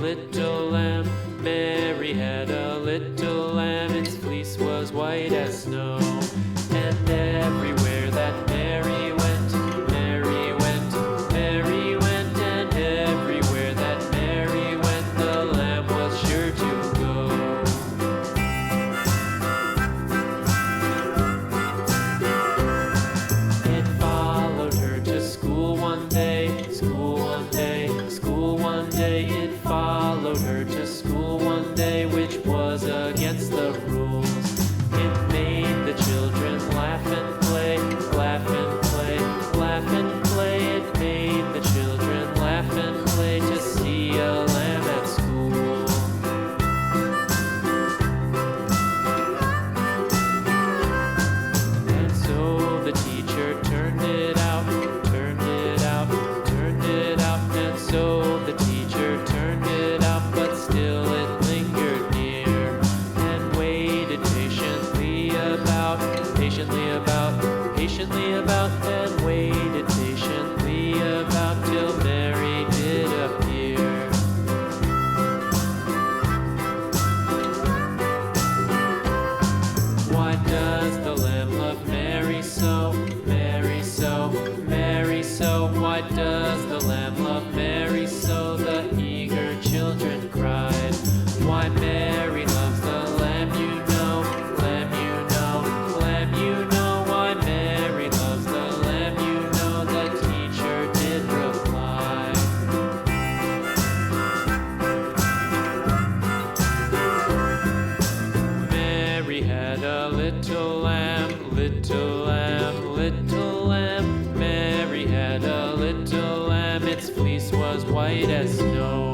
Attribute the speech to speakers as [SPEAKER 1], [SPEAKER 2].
[SPEAKER 1] little lamb. Mary had a little lamb, its fleece was white as snow. And everywhere that Mary went, Mary went, Mary went, and everywhere that Mary went, the lamb was sure to go. It followed her to school one day, school one day, school one day. It followed her to school one day, which was against the rules. It made the children laugh and play, laugh and play, laugh and play. It made the children laugh and play to see a lamb at school. And so the teacher turned it out, turned it out, turned it out. And so the teacher turned it out, but still it lingered near and waited patiently about, and waited patiently about till Mary did appear. Why does the lamb love Mary so, Mary so, Mary so? Why does the lamb love Mary so? The eager children cried. Why Mary loves the lamb, you know, lamb, you know, lamb, you know. Why Mary loves the lamb, you know, the teacher did reply. Mary had a little lamb, little lamb, little lamb. Mary had a little lamb, its fleece was white as snow.